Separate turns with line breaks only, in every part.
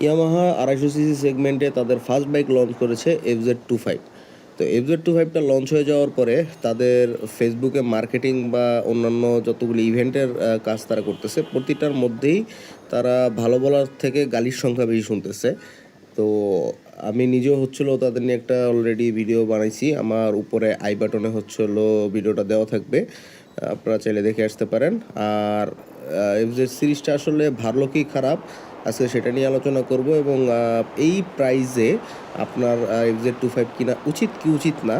Yamaha 250 CC সেগমেন্টে তাদের first bike launch করেছে FZ25। তো FZ25টা লঞ্চ হয়ে যাওয়ার পরে তাদের ফেসবুকে মার্কেটিং বা অন্যান্য যতগুলি ইভেন্টের কাজ তারা করতেছে, প্রতিটার মধ্যেই তারা ভালো বলার থেকে গালির সংখ্যা বেশি শুনতেছে। তো আমি নিজেও তাদের নিয়ে একটা অলরেডি ভিডিও বানাইছি, আমার উপরে আই বাটনে ভিডিওটা দেওয়া থাকবে, আপনারা চাইলে দেখে আসতে পারেন। আর এফজেড সিরিজটা আসলে ভালো কি খারাপ আজকে সেটা নিয়ে আলোচনা করব, এবং এই প্রাইজে আপনার FZ25 কিনা উচিত কি উচিত না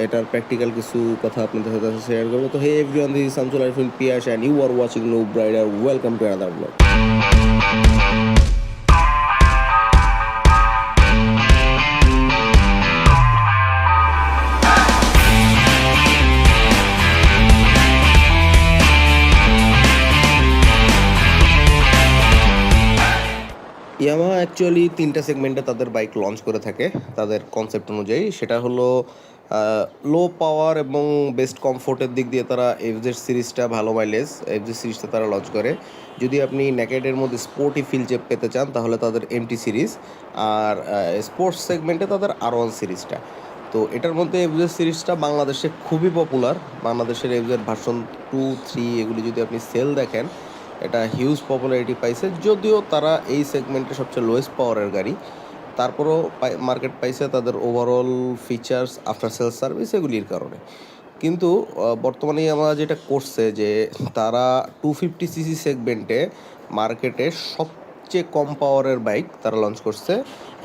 এটার প্র্যাকটিক্যাল কিছু কথা আপনাদের সাথে শেয়ার করবো। তো hey everyone, this is Shamsul Arifin Pias and you are watching Noob Rider. Welcome to another blog. Yamaha actually 3টা সেগমেন্টে তাদের বাইক লঞ্চ করে থাকে তাদের কনসেপ্ট অনুযায়ী। সেটা হলো লো পাওয়ার এবং বেস্ট কমফোর্টের দিক দিয়ে তারা এফজেড সিরিজটা, ভালো মাইলেজ এফজেড সিরিজটা তারা লঞ্চ করে। যদি আপনি নেকেডের মধ্যে স্পোর্টি ফিল পেতে চান তাহলে তাদের MT সিরিজ, আর স্পোর্টস সেগমেন্টে তাদের R1 সিরিজটা। তো এটার মধ্যে এফজেড সিরিজটা বাংলাদেশে খুবই পপুলার। বাংলাদেশের এফজেড ভার্সন 2, 3 এগুলি যদি আপনি সেল দেখেন, এটা হিউজ পপুলারিটি পাইছে। যদিও তারা এই সেগমেন্টে সবচেয়ে লোয়েস্ট পাওয়ারের গাড়ি, তারপরও মার্কেট পাইছে তাদের overall features, after sale service এগুলির কারণে। কিন্তু বর্তমানে আমরা যেটা করছে যে তারা 250 সিসি সেগমেন্টে মার্কেটে সবচেয়ে কম পাওয়ারের বাইক তারা লঞ্চ করছে,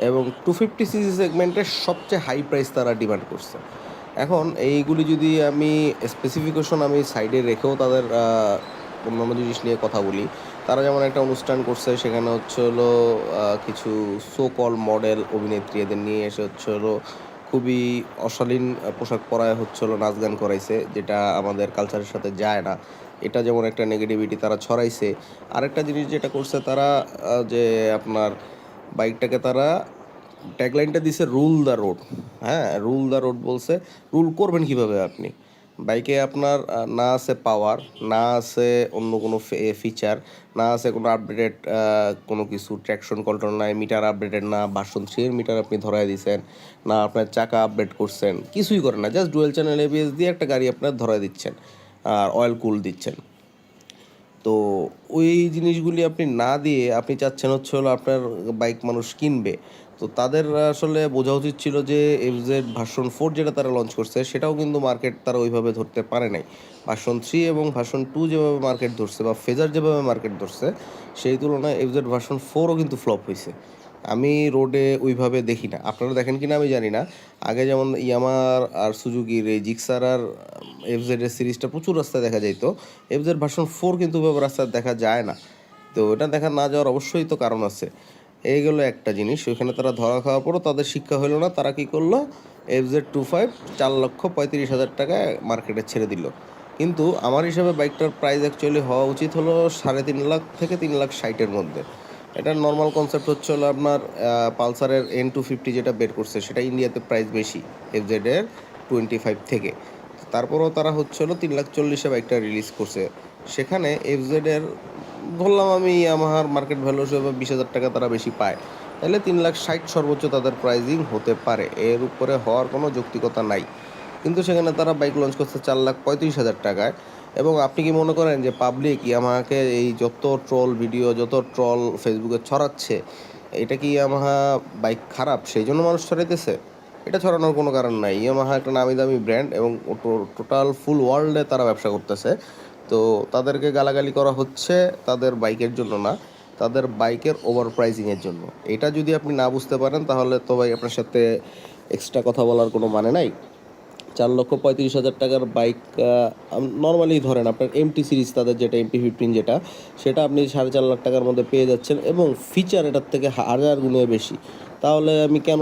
এবং 250 সিসি সেগমেন্টে সবচেয়ে হাই প্রাইস তারা ডিমান্ড করছে। এখন এইগুলি যদি আমি স্পেসিফিকেশন আমি সাইডে রেখেও তাদের অন্যান্য জিনিস নিয়ে কথা বলি, তারা যেমন একটা অনুষ্ঠান করছে, সেখানে কিছু সো কল মডেল অভিনেত্রী এদের নিয়ে এসে খুবই অশালীন পোশাক পরায় নাচ গান করাইছে, যেটা আমাদের কালচারের সাথে যায় না। এটা যেমন একটা নেগেটিভিটি তারা ছড়াইছে। আরেকটা জিনিস যেটা করছে তারা, যে আপনার বাইকটাকে তারা ট্যাগলাইনটা দিছে রুল দ্য রোড। হ্যাঁ, রুল দ্য রোড বলছে। রুল করবেন কিভাবে আপনি? বাইকে আপনার না আছে পাওয়ার, না আছে অন্য কোনো ফিচার, না আছে কোনো আপডেটেড কোনো কিছু, ট্র্যাকশন কন্ট্রোল নাই, মিটার আপডেটেড না, ভার্সন 3 এর মিটার আপনি ধরায় দিচ্ছেন না, আপনার চাকা আপডেট করছেন, কিছুই করেন না, জাস্ট ডুয়েল চ্যানেল ABS দিয়ে একটা গাড়ি আপনার ধরায় দিচ্ছেন আর অয়েল কুল দিচ্ছেন। তো ওই জিনিসগুলি আপনি না দিয়ে আপনি চাচ্ছেন আপনার বাইক মানুষ কিনবে। তো তাদের আসলে বোঝা উচিত ছিল যে FZ ভার্সন 4 যেটা তারা লঞ্চ করছে সেটাও কিন্তু মার্কেট তারা ওইভাবে ধরতে পারে নাই। ভার্সন 3 এবং ভার্সন 2 যেভাবে মার্কেট ধরছে, বা ফেজার যেভাবে মার্কেট ধরছে, সেই তুলনায় FZ ভার্সন 4ও কিন্তু ফ্লপ হয়েছে। আমি রোডে ওইভাবে দেখি না, আপনারা দেখেন কিনা আমি জানি না। আগে যেমন ইয়ামার আর সুজুকির এই জিক্সার আর FZ এর সিরিজটা প্রচুর রাস্তায় দেখা যাইতো, FZ ভার্সন 4 কিন্তু ওইভাবে রাস্তায় দেখা যায় না। তো এটা দেখা না যাওয়ার অবশ্যই তো কারণ আছে। এইগুলো একটা জিনিস, ওইখানে তারা ধরা খাওয়ার পরও তাদের শিক্ষা হলো না। তারা কি করলো, FZ25 4,35,000 টাকায় মার্কেটে ছেড়ে দিল। কিন্তু আমার হিসাবে বাইকটার প্রাইস অ্যাকচুয়ালি হওয়া উচিত হলো 3.5 লাখ থেকে 3,60,000-এর মধ্যে। এটার নর্মাল কনসেপ্ট আপনার পালসারের N250 যেটা বের করছে সেটা ইন্ডিয়াতে প্রাইস বেশি FZ-এর 25 থেকে। তারপরও তারা 3,40,000-এ বাইকটা রিলিজ করছে। সেখানে FZ-এর ধরলাম আমি ইয়ামাহার মার্কেট ভ্যালু হিসেবে 20,000 টাকা তারা বেশি পায়, তাহলে 3,60,000 সর্বোচ্চ তাদের প্রাইজিং হতে পারে, এর উপরে হওয়ার কোনো যৌক্তিকতা নাই। কিন্তু সেখানে তারা বাইক লঞ্চ করছে 4,35,000 টাকায়। এবং আপনি কি মনে করেন যে পাবলিক ইয়ামাহাকে এই যত ট্রল ভিডিও, যত ট্রল ফেসবুকে ছড়াচ্ছে, এটা কি ইয়ামাহা বাইক খারাপ সেই জন্য মানুষ ছড়াইতেছে? এটা ছড়ানোর কোনো কারণ নাই। ইয়ামাহা একটা নামি দামি ব্র্যান্ড, এবং টোটাল ফুল ওয়ার্ল্ডে তারা ব্যবসা করতেছে। তো তাদেরকে গালাগালি করা হচ্ছে তাদের বাইকের জন্য না, তাদের বাইকের ওভার প্রাইসিংয়ের জন্য। এটা যদি আপনি না বুঝতে পারেন তাহলে তো ভাই আপনার সাথে এক্সট্রা কথা বলার কোনো মানে নাই। 4,35,000 টাকার বাইক নর্মালি ধরেন আপনার MT সিরিজ, তাদের যেটা MP15 যেটা, সেটা আপনি 4.5 লাখ টাকার মধ্যে পেয়ে যাচ্ছেন, এবং ফিচার এটার থেকে 1000 গুণে বেশি। তাহলে আমি কেন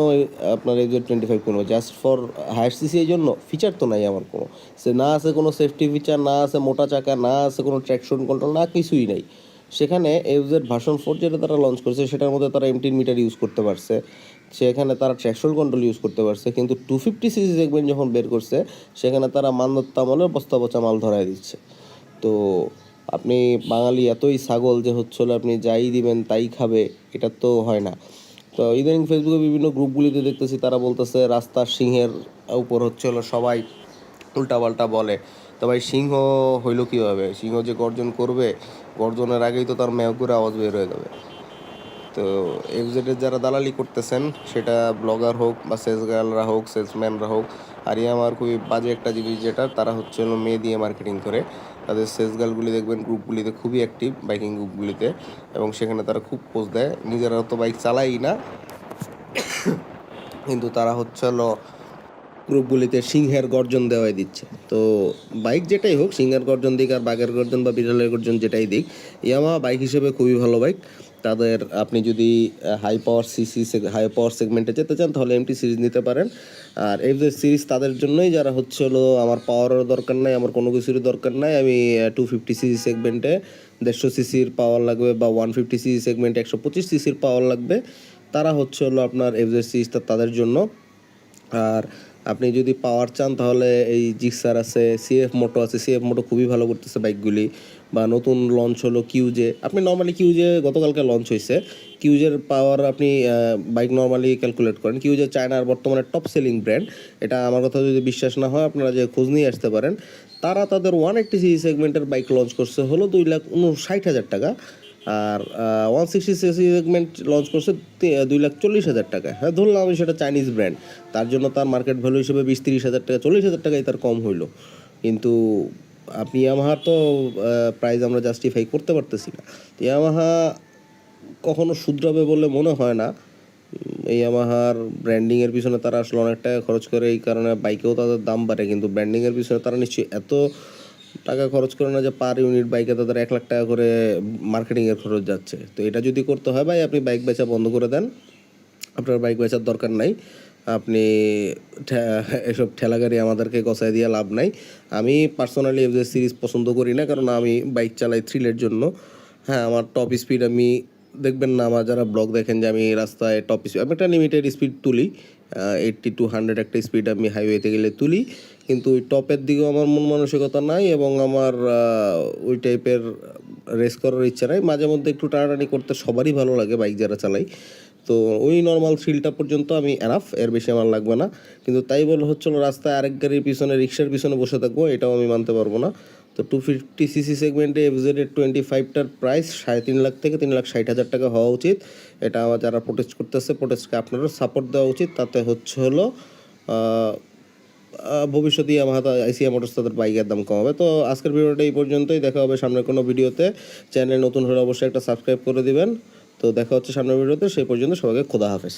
আপনার FZ25 কিনবো? Just for higher CC? এই জন্য ফিচার তো নাই আমার কোনো, না আছে কোনো সেফটি ফিচার, না আছে মোটা চাকা, না আছে কোনো ট্র্যাকশন কন্ট্রোল, না কিছুই নাই। সেখানে FZ ভার্সন 4 যেটা তারা লঞ্চ করছে সেটার মধ্যে তারা MT মিটার ইউজ করতে পারছে, সেখানে তারা ট্র্যাকশন কন্ট্রোল ইউজ করতে পারছে। কিন্তু 250 সিসি সেগমেন্ট যখন বের করছে সেখানে তারা মান্যতা আমলের বস্তা পচা মাল ধরায় দিচ্ছে। তো আপনি বাঙালি এতই ছাগল যে হচ্ছে হলো আপনি যাই দিবেন তাই খাবে, এটা তো হয় না। তো ইদানিং ফেসবুকে বিভিন্ন গ্রুপগুলিতে দেখতেছি তারা বলতেছে রাস্তার সিংহের উপর হচ্ছে হলো সবাই উল্টাপাল্টা বলে। তো ভাই সিংহ হইলো কীভাবে? সিংহ যে গর্জন করবে, গর্জনের আগেই তো তার ম্যাও করে আওয়াজ বের হয়ে যাবে। তো এফজেডের যারা দালালি করতেছেন, সেটা ব্লগার হোক বা সেলস গার্লরা হোক, সেলসম্যানরা হোক, আর আমার খুবই বাজে একটা জিনিস যেটা, তারা হচ্ছে হলো মেয়ে দিয়ে মার্কেটিং করে। তাদের সেলস গার্লগুলি দেখবেন গ্রুপগুলিতে খুবই অ্যাক্টিভ, বাইকিং গ্রুপগুলিতে, এবং সেখানে তারা খুব পোস্ট দেয়। নিজেরা তো বাইক চালাই না, কিন্তু তারা হচ্ছে হলো গ্রুপগুলিতে সিংহের গর্জন দেওয়াই দিচ্ছে। তো বাইক যেটাই হোক, সিংহের গর্জন দিক আর বাঘের গর্জন বা বিড়ালের গর্জন যেটাই দিক, ইয়ামাহা বাইক হিসেবে খুবই ভালো বাইক। তাদের আপনি যদি হাই পাওয়ার সেগমেন্টে যেতে চান তাহলে এমটি সিরিজ নিতে পারেন। আর এফজেড সিরিজ তাদের জন্যই যারা হচ্ছে হলো আমার পাওয়ারের দরকার নাই, আমার কোনো কিছুরই দরকার নাই, আমি 250 সিসি সেগমেন্টে 150 সিসির পাওয়ার লাগবে বা 150 সিসি সেগমেন্টে 125 সিসির পাওয়ার লাগবে, তারা হচ্ছে হলো আপনার এফজেড সিরিজটা তাদের জন্য। আর আপনি যদি পাওয়ার চান তাহলে এই জিক্সার আছে, সিএফ মোটো আছে, সিএফ মোটো খুবই ভালো করতেছে বাইকগুলি। বা নতুন লঞ্চ হলো কিউজে, আপনি নর্মালি কিউজে গতকালকে লঞ্চ হয়েছে, কিউজের পাওয়ার আপনি বাইক নর্মালি ক্যালকুলেট করেন। কিউজে চায়নার বর্তমানে টপ সেলিং ব্র্যান্ড, এটা আমার কথা যদি বিশ্বাস না হয় আপনারা যে খোঁজ নিয়ে আসতে পারেন। তারা তাদের 180 সিসি সেগমেন্টের বাইক লঞ্চ করছে হলো 2,59,000 টাকা, আর 160 সিসি সেগমেন্ট লঞ্চ করছে 2,40,000 টাকা। হ্যাঁ, ধরলাম আমি সেটা চাইনিজ ব্র্যান্ড, তার জন্য তার মার্কেট ভ্যালু হিসেবে 20-30 হাজার টাকা, 40,000 টাকাই তার কম হইলো। কিন্তু আপনি ইয়ামাহার তো প্রাইস আমরা জাস্টিফাই করতে পারতেছি না। ইয়ামাহা কখনো শুধরাবে বলে মনে হয় না। এই ইয়ামাহার ব্র্যান্ডিংয়ের পিছনে তারা আসলে অনেক টাকা খরচ করে, এই কারণে বাইকেও তাদের দাম বাড়ে, কিন্তু ব্র্যান্ডিংয়ের পিছনে তারা নিশ্চয়ই এত টাকা খরচ করে না যে পার ইউনিট বাইকে তাদের 1 লাখ টাকা করে মার্কেটিংয়ের খরচ যাচ্ছে। তো এটা যদি করতে হয় ভাই, আপনি বাইক বেচা বন্ধ করে দেন, আপনার বাইক বেচার দরকার নাই। আপনি এসব ঠেলাগাড়ি আমাদেরকে গছায় দিয়ে লাভ নাই। আমি পার্সোনালি এফজেড সিরিজ পছন্দ করি না, কারণ আমি বাইক চালাই থ্রিলের জন্য। হ্যাঁ, আমার টপ স্পিড আমি দেখবেন না, আমার যারা ব্লগ দেখেন যে আমি রাস্তায় টপ স্পিড, আমি একটা লিমিটেড স্পিড তুলি, 80-100 একটা স্পিড আমি হাইওয়েতে গেলে তুলি, কিন্তু ওই টপের দিকেও আমার মন মানসিকতা নাই, এবং আমার ওই টাইপের রেস করার ইচ্ছা নাই। মাঝে মধ্যে একটু টানাটানি করতে সবারই ভালো লাগে বাইক যারা চালাই, তো ওই নর্মাল থ্রিলটা পর্যন্ত আমি এনাফ, এর বেশি আমার লাগবে না। কিন্তু তাই বলে হচ্ছিল রাস্তায় আরেক গাড়ির পিছনে, রিক্সার পিছনে বসে থাকবো, এটাও আমি মানতে পারবো না। তো 250 সিসি সেগমেন্টে এফজেডের 25টার প্রাইস 3.5 লাখ থেকে 3,60,000 টাকা হওয়া উচিত। এটা আমার যারা প্রোটেস্ট করতেছে, প্রোটেস্টকে আপনারও সাপোর্ট দেওয়া উচিত। তাতে হচ্ছে হলো ভবিষ্যতে আইসিআই মোটরস তাদের বাইকের দাম কমাবে। তো আজকের ভিডিওটা এই পর্যন্তই, দেখা হবে সামনের কোনো ভিডিওতে। চ্যানেল নতুন হলে অবশ্যই একটা সাবস্ক্রাইব করে দিবেন। তো দেখা হচ্ছে সামনের ভিডিওতে, সেই পর্যন্ত সবাইকে খোদা হাফেজ।